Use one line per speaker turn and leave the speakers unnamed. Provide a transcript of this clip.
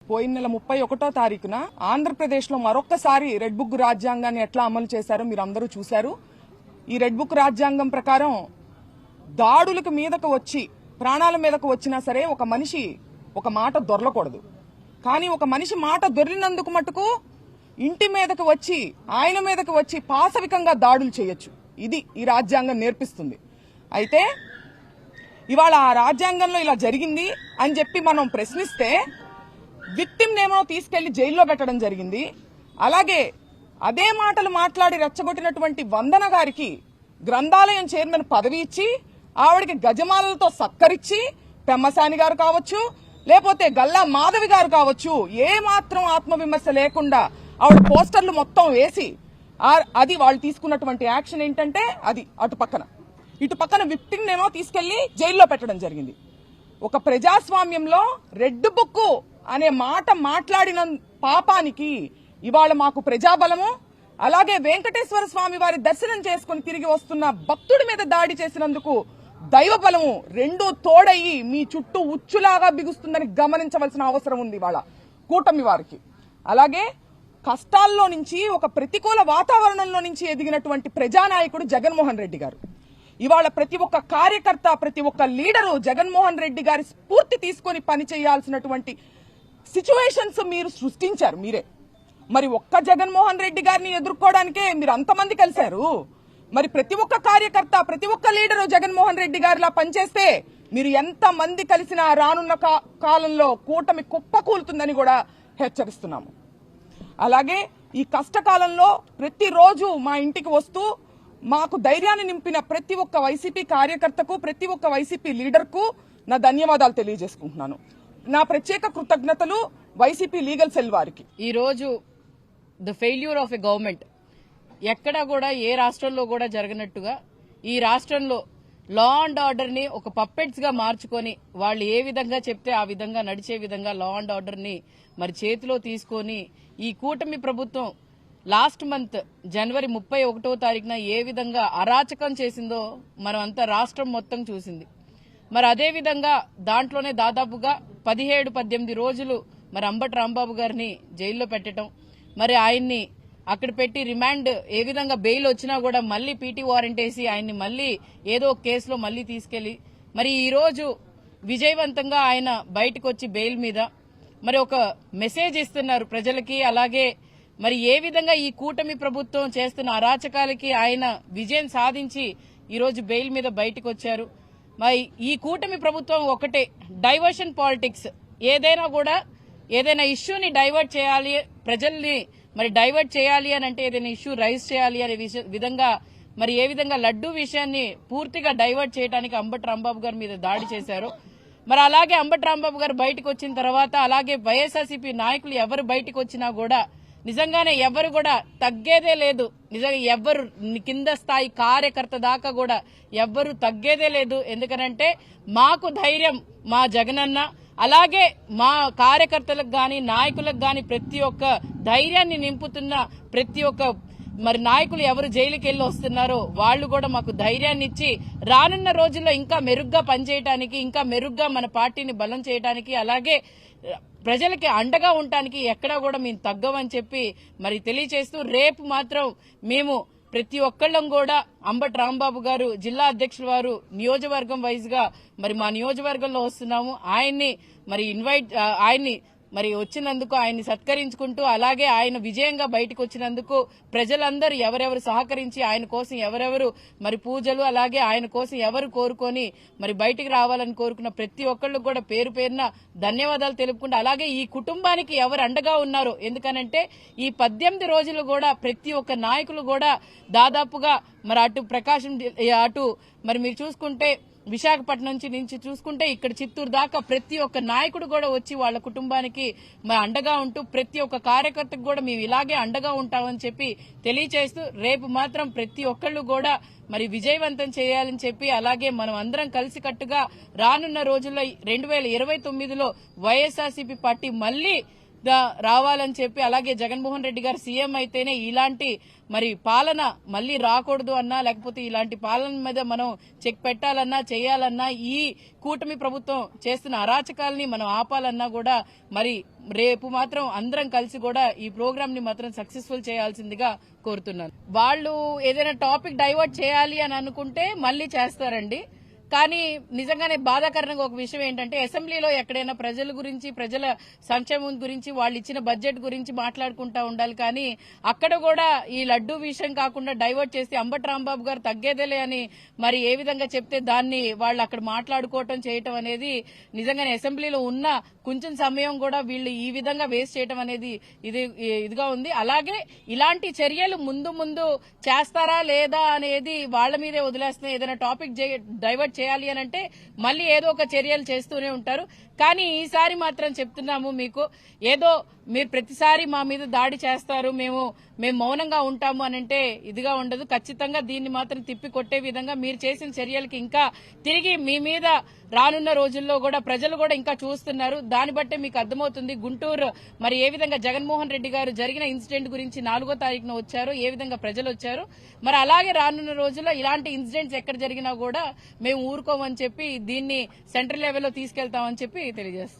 పోయిన నెల 31వ తారీఖున ఆంధ్రప్రదేశ్లో మరొక్కసారి రెడ్ బుక్ రాజ్యాంగాన్ని ఎట్లా అమలు చేశారో మీరు అందరూ చూశారు. ఈ రెడ్ బుక్ రాజ్యాంగం ప్రకారం దాడులకు మీదకు వచ్చి ప్రాణాల మీదకు వచ్చినా సరే ఒక మనిషి ఒక మాట దొరలకూడదు. కానీ ఒక మనిషి మాట దొరికినందుకు మటుకు ఇంటి మీదకు వచ్చి ఆయన మీదకు వచ్చి పాశవికంగా దాడులు చేయొచ్చు. ఇది ఈ రాజ్యాంగం నేర్పిస్తుంది. అయితే ఇవాళ ఆ రాజ్యాంగంలో ఇలా జరిగింది అని చెప్పి మనం ప్రశ్నిస్తే విక్టిమ్ నేమో తీసుకెళ్లి జైల్లో పెట్టడం జరిగింది. అలాగే అదే మాటలు మాట్లాడి రెచ్చగొట్టినటువంటి వందన గారికి గ్రంథాలయం చైర్మన్ పదవి ఇచ్చి ఆవిడకి గజమాలలతో సత్కరించి పెమ్మసాని గారు కావచ్చు లేకపోతే గల్లా మాధవి గారు కావచ్చు ఏ మాత్రం ఆత్మవిమర్శ లేకుండా ఆవిడ పోస్టర్లు మొత్తం వేసి అది వాళ్ళు తీసుకున్నటువంటి యాక్షన్ ఏంటంటే అది ఇటు పక్కన విక్టిమ్ నేమో తీసుకెళ్లి జైల్లో పెట్టడం జరిగింది. ఒక ప్రజాస్వామ్యంలో రెడ్ బుక్ అనే మాట మాట్లాడిన పాపానికి ఇవాళ మాకు ప్రజాబలము అలాగే వెంకటేశ్వర స్వామి వారి దర్శనం చేసుకుని తిరిగి వస్తున్న భక్తుడి మీద దాడి చేసినందుకు దైవ బలము రెండూ తోడయి మీ చుట్టూ ఉచ్చులాగా బిగుస్తుందని గమనించవలసిన అవసరం ఉంది ఇవాళ కూటమి వారికి. అలాగే కష్టాల్లో నుంచి ఒక ప్రతికూల వాతావరణంలో నుంచి ఎదిగినటువంటి ప్రజానాయకుడు జగన్మోహన్ రెడ్డి గారు. ఇవాళ ప్రతి ఒక్క కార్యకర్త ప్రతి ఒక్క లీడరు జగన్మోహన్ రెడ్డి గారి స్ఫూర్తి తీసుకుని పనిచేయాల్సినటువంటి సిచ్యువేషన్స్ మీరు సృష్టించారు మీరే. మరి ఒక్క జగన్మోహన్ రెడ్డి గారిని ఎదుర్కోవడానికే మీరు అంతమంది కలిశారు. మరి ప్రతి ఒక్క కార్యకర్త ప్రతి ఒక్క లీడరు జగన్మోహన్ రెడ్డి గారిలా పనిచేస్తే మీరు ఎంత మంది కలిసినా రానున్న కాలంలో కూటమి కుప్పకూలుతుందని కూడా హెచ్చరిస్తున్నాము. అలాగే ఈ కష్టకాలంలో ప్రతిరోజు మా ఇంటికి వస్తూ మాకు ధైర్యాన్ని నింపిన ప్రతి ఒక్క వైసీపీ కార్యకర్తకు ప్రతి ఒక్క వైసీపీ లీడర్కు నా ధన్యవాదాలు తెలియజేసుకుంటున్నాను. నా ప్రత్యేక కృతజ్ఞతలు వైసీపీ లీగల్ సెల్ వారికి.
ఈ రోజు the failure of a government ఎక్కడా కూడా ఏ రాష్ట్రంలో కూడా జరగనట్టుగా ఈ రాష్ట్రంలో లా అండ్ ఆర్డర్ ని ఒక పప్పెట్స్ గా మార్చుకొని వాళ్ళు ఏ విధంగా చెప్తే ఆ విధంగా నడిచే విధంగా లా అండ్ ఆర్డర్ ని మరి చేతిలో తీసుకొని ఈ కూటమి ప్రభుత్వం లాస్ట్ మంత్ జనవరి 31వ తారీఖున ఏ విధంగా అరాచకం చేసిందో మనం అంతా రాష్ట్రం మొత్తం చూసింది. మరి అదే విధంగా దాంట్లోనే దాదాపుగా 17-18 రోజులు మరి అంబటి రాంబాబు గారిని జైల్లో పెట్టడం, మరి ఆయన్ని అక్కడ పెట్టి రిమాండ్ ఏ విధంగా బెయిల్ వచ్చినా కూడా మళ్లీ పీటీ వారెంట్ వేసి ఆయన్ని మళ్లీ ఏదో ఒక కేసులో మళ్లీ తీసుకెళ్లి మరి ఈ రోజు విజయవంతంగా ఆయన బయటకు వచ్చి బెయిల్ మీద మరి ఒక మెసేజ్ ఇస్తున్నారు ప్రజలకి. అలాగే మరి ఏ విధంగా ఈ కూటమి ప్రభుత్వం చేస్తున్న అరాచకాలకి ఆయన విజయం సాధించి ఈరోజు బెయిల్ మీద బయటకు వచ్చారు. మరి ఈ కూటమి ప్రభుత్వం ఒకటే డైవర్షన్ పాలిటిక్స్, ఏదైనా ఇష్యూని డైవర్ట్ చేయాలి, ప్రజల్ని మరి డైవర్ట్ చేయాలి అని అంటే ఏదైనా ఇష్యూ రైజ్ చేయాలి అనే విధంగా మరి ఏ విధంగా లడ్డూ విషయాన్ని పూర్తిగా డైవర్ట్ చేయడానికి అంబటి రాంబాబు గారి మీద దాడి చేశారు. మరి అలాగే అంబటి రాంబాబు గారు బయటకు వచ్చిన తర్వాత అలాగే వైఎస్ఆర్సీపీ నాయకులు ఎవరు బయటకు వచ్చినా కూడా నిజంగానే ఎవరు కూడా తగ్గేదే లేదు. నిజంగా ఎవరు కింద స్థాయి కార్యకర్త దాకా కూడా ఎవ్వరు తగ్గేదే లేదు. ఎందుకనంటే మాకు ధైర్యం మా జగనన్న, అలాగే మా కార్యకర్తలకు గాని నాయకులకు గాని ప్రతి ఒక్క ధైర్యాన్ని నింపుతున్న ప్రతి ఒక్క మరి నాయకులు ఎవరు జైలుకి వెళ్లి వస్తున్నారో వాళ్ళు కూడా మాకు ధైర్యాన్ని ఇచ్చి రానున్న రోజుల్లో ఇంకా మెరుగ్గా పనిచేయడానికి, ఇంకా మెరుగ్గా మన పార్టీని బలం చేయడానికి, అలాగే ప్రజలకి అండగా ఉండటానికి ఎక్కడా కూడా మేము తగ్గమని చెప్పి మరి తెలియజేస్తూ రేపు మాత్రం మేము ప్రతి ఒక్కళ్ళం కూడా అంబటి రాంబాబు గారు జిల్లా అధ్యక్షుల వారు నియోజకవర్గం వైజ్ గా మరి మా నియోజకవర్గంలో వస్తున్నాము. ఆయన్ని మరి వచ్చినందుకు ఆయన్ని సత్కరించుకుంటూ అలాగే ఆయన విజయంగా బయటకు వచ్చినందుకు ప్రజలందరూ ఎవరెవరు సహకరించి ఆయన కోసం ఎవరెవరు మరి పూజలు అలాగే ఆయన కోసం ఎవరు కోరుకొని మరి బయటికి రావాలని కోరుకున్న ప్రతి ఒక్కళ్ళు కూడా పేరు పేరున ధన్యవాదాలు తెలుపుకుంటూ అలాగే ఈ కుటుంబానికి ఎవరు అండగా ఉన్నారో, ఎందుకనంటే ఈ 18 రోజులు కూడా ప్రతి ఒక్క నాయకులు కూడా దాదాపుగా మరి అటు ప్రకాశం అటు మరి మీరు చూసుకుంటే విశాఖపట్నం నుంచి చూసుకుంటే ఇక్కడ చిత్తూరు దాకా ప్రతి ఒక్క నాయకుడు కూడా వచ్చి వాళ్ళ కుటుంబానికి మరి అండగా ఉంటూ ప్రతి ఒక్క కార్యకర్తకు కూడా మేము ఇలాగే అండగా ఉంటామని చెప్పి తెలియజేస్తూ రేపు మాత్రం ప్రతి ఒక్కళ్ళు కూడా మరి విజయవంతం చేయాలని చెప్పి అలాగే మనం అందరం కలిసికట్టుగా రానున్న రోజుల్లో 2029లో వైఎస్ఆర్సీపీ పార్టీ మళ్లీ రావాలని చెప్పి, అలాగే జగన్మోహన్ రెడ్డి గారు సీఎం అయితేనే ఇలాంటి మరి పాలన మళ్లీ రాకూడదు అన్నా, లేకపోతే ఇలాంటి పాలన మీద మనం చెక్ పెట్టాలన్నా, చేయాలన్నా, ఈ కూటమి ప్రభుత్వం చేస్తున్న అరాచకాలని మనం ఆపాలన్నా కూడా మరి రేపు మాత్రం అందరం కలిసి కూడా ఈ ప్రోగ్రామ్ ని మాత్రం సక్సెస్ఫుల్ చేయాల్సిందిగా కోరుతున్నాను. వాళ్ళు ఏదైనా టాపిక్ డైవర్ట్ చేయాలి అని అనుకుంటే మళ్లీ చేస్తారండి. కానీ నిజంగానే బాధాకరంగా ఒక విషయం ఏంటంటే, అసెంబ్లీలో ఎక్కడైనా ప్రజల గురించి, ప్రజల సంక్షేమం గురించి, వాళ్ళు ఇచ్చిన బడ్జెట్ గురించి మాట్లాడుకుంటా ఉండాలి. కానీ అక్కడ కూడా ఈ లడ్డూ విషయం కాకుండా డైవర్ట్ చేసి అంబటి రాంబాబు గారు తగ్గేదేలే అని మరి ఏ విధంగా చెప్తే దాన్ని వాళ్ళు అక్కడ మాట్లాడుకోవటం చేయటం అనేది నిజంగానే అసెంబ్లీలో ఉన్న కొంచెం సమయం కూడా వీళ్ళు ఈ విధంగా వేస్ట్ చేయటం అనేది ఇదిగా ఉంది. అలాగే ఇలాంటి చర్యలు ముందు ముందు చేస్తారా లేదా అనేది వాళ్ళ మీదే వదిలేస్తున్నాయి. ఏదైనా టాపిక్ డైవర్ట్ చేయాలి అని అంటే మళ్ళీ ఏదో ఒక చర్యలు చేస్తూనే ఉంటారు. కానీ ఈసారి మాత్రం చెప్తున్నాము మీకు, ఏదో మీరు ప్రతిసారి మా మీద దాడి చేస్తారు, మేము మౌనంగా ఉంటాము అని అంటే ఇదిగా ఉండదు. ఖచ్చితంగా దీన్ని మాత్రం తిప్పి కొట్టే విధంగా మీరు చేసిన చర్యలకి ఇంకా తిరిగి మీ మీద రానున్న రోజుల్లో కూడా ప్రజలు కూడా ఇంకా చూస్తున్నారు. దాన్ని బట్టే మీకు అర్థమవుతుంది గుంటూరు మరి ఏ విధంగా జగన్మోహన్ రెడ్డి గారు జరిగిన ఇన్సిడెంట్ గురించి 4వ తారీఖున వచ్చారు, ఏ విధంగా ప్రజలు వచ్చారు. మరి అలాగే రానున్న రోజుల్లో ఇలాంటి ఇన్సిడెంట్స్ ఎక్కడ జరిగినా కూడా మేము ఊరుకోమని చెప్పి దీన్ని సెంట్రల్ లెవెల్లో తీసుకెళ్తామని చెప్పి తెలియజేస్తాం.